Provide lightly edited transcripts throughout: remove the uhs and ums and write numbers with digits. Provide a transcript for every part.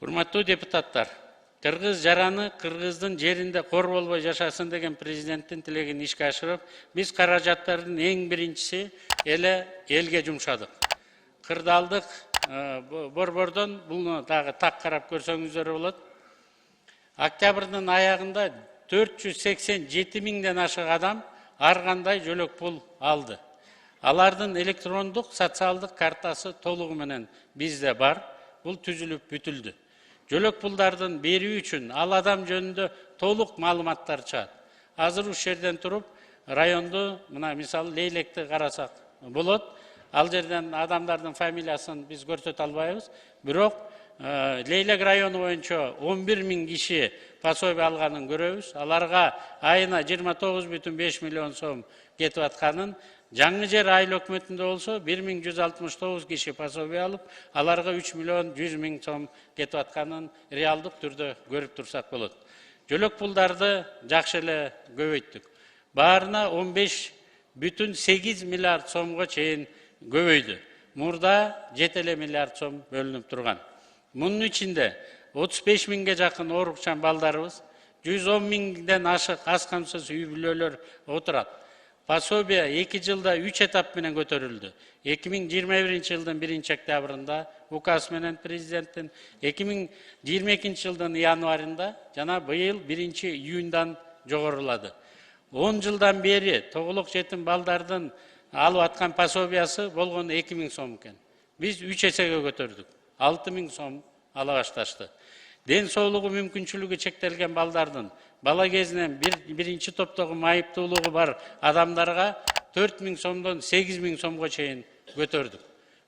Урматтуу депутаттар, кыргыз жараны кыргыздын жеринде кор болбой жашасын деген президенттин тилегин ишке ашырып, биз каражаттардын эң биринчиси элге жумшадык. Кырдаалдык борбордон буну дагы так карап көрсөңүздөр болот. Октябрдын аягында 487 миңден ашык адам ар кандай жөлөк пул алды. Алардын электрондук социалдык картасы толугу менен бизде бар. Бул түзүлүп бүтүлдү. Жөлөк пулдардын берүү үчүн ал адам жөнүндө толук маалыматтар чыгат. Азыр ушул жерден туруп районду, мына мисалы Лейлекти карасак болот. Ал жерден адамдардын фамилиясын биз көрсөтө албайбыз. Бирок Лейлек району боюнча 11 миң киши пособие алганын көрөбүз. Аларга айына 29,5 миллион сом кетип атканын, жаңы жер айыл өкмөтүндө болсо 1169 киши пособие алып, аларга 3 миллион 100 миң сом кетип атканын реалдык түрдө көрүп турсак болот. Жөлөк пулдарды жакшы эле көбөйттүк. Баарына 15,8 миллиард сомго чейин көбөйдү. Мурда 7 миллиард сом бөлүнүп турган. Мунун ичинде 35 миңге жакын оорукчан балдарыбыз, 110 миңден ашык аз камсыз үй бүлөлөр отурат. Пособие 2 жылда 3 этап менен көтөрүлдү. 2021 жылдын 1 октябрында указ менен президенттин, 2022 жылдын январында жана быйыл 1 июндан жогорулады. 10 жылдан бери тоголок жетим балдардын алып аткан пособиясы болгону 2 миң сом экен. Биз 3 эсеге көтөрдүк. 6 миң сом ала башташты. Ден соолугу мүмкүнчүлүгү чектелген балдардын бала кезинен биринчи топтогу майыптуулугу бар адамдарга 4 миң сомдон 8 миң сомго чейин көтөрдүк.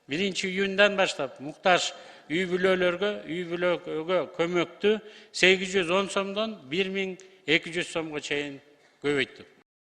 1 июндан баштап муктаж үй бүлөгө көмөктү 810 сомдон 1200 сомго чейин көбөйттүк.